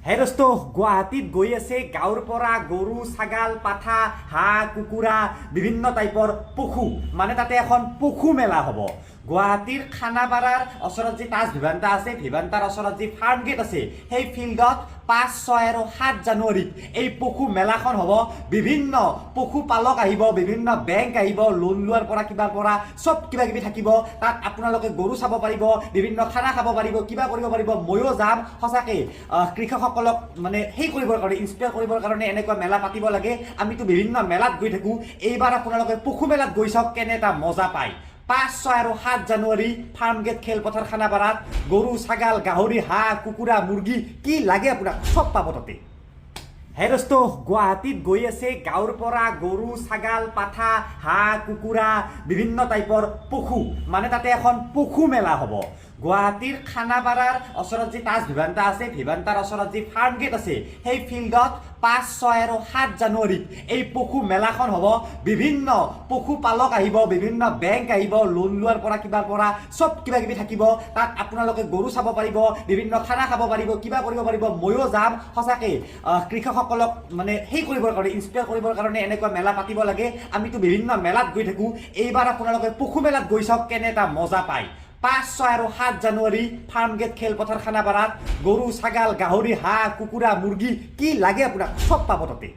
হেৰস্ত গুৱাহাটীত গৈ আছে গাঁৱৰ পৰা গৰু ছাগাল পাঠা হাঁহ কুকুৰা বিভিন্ন টাইপৰ পশু মানে তাতে এখন পশু মেলা হ'ব। গুৱাহাটীৰ খানাপাৰাৰ ওচৰত যি তাজ ভিভান্তা আছে, ভিভান্তাৰ ওচৰত যি ফাৰ্ম গেট আছে, সেই ফিল্ডত ৫, ৬ আৰু ৭ জানুৱাৰীত এই পশু মেলাখন হ'ব। বিভিন্ন পশুপালক আহিব, বিভিন্ন বেংক আহিব, লোন লোৱাৰ পৰা কিবাৰ পৰা চব কিবা কিবি থাকিব। তাত আপোনালোকে গৰু চাব পাৰিব, বিভিন্ন খানা খাব পাৰিব, কিবা কৰিব পাৰিব। ময়ো যাম সঁচাকৈ কৃষকসকলক মানে সেই কৰিবৰ কাৰণে, ইনস্পায়াৰ কৰিবৰ কাৰণে এনেকুৱা মেলা পাতিব লাগে। আমিতো বিভিন্ন মেলাত গৈ থাকোঁ, এইবাৰ আপোনালোকে পশু মেলাত গৈ চাওক কেনে এটা মজা পায়। ৫, ৬ আৰু ৭ জানুৱাৰী ফাৰ্ম গেট খেলপথাৰ খানাপাৰাত গৰু ছাগাল গাহৰি হাঁহ কুকুৰা মুৰ্গী কি লাগে আপোনাক চব পাব তাতে। হেৰস্ত গুৱাহাটীত গৈ আছে গাঁৱৰ পৰা গৰু ছাগাল পাঠা হাঁহ কুকুৰা বিভিন্ন টাইপৰ পশু মানে তাতে এখন পশু মেলা হ'ব। গুৱাহাটীৰ খানাপাৰাৰ ওচৰত যি তাজ ভিভান্তা আছে, ভিভান্তাৰ ওচৰত যি ফাৰ্ম গেট আছে, সেই ফিল্ডত ৫, ৬ আৰু ৭ জানুৱাৰীত এই পশু মেলাখন হ'ব। বিভিন্ন পশুপালক আহিব, বিভিন্ন বেংক আহিব, লোন লোৱাৰ পৰা কিবাৰ পৰা চব কিবা কিবি থাকিব। তাত আপোনালোকে গৰু চাব পাৰিব, বিভিন্ন খানা খাব পাৰিব, কিবা কৰিব পাৰিব। ময়ো যাম সঁচাকৈ কৃষকসকলক মানে সেই কৰিবৰ কাৰণে, ইনস্পায়াৰ কৰিবৰ কাৰণে এনেকুৱা মেলা পাতিব লাগে। আমিতো বিভিন্ন মেলাত গৈ থাকোঁ, এইবাৰ আপোনালোকে পশু মেলাত গৈ চাওক কেনে এটা মজা পায়। ৫, ৬ আৰু ৭ জানুৱাৰী ফাৰ্ম গেট খেলপথাৰ খানাপাৰাত গৰু ছাগাল গাহৰি হাঁহ কুকুৰা মুৰ্গী কি লাগে আপোনাক চব পাব তাতে।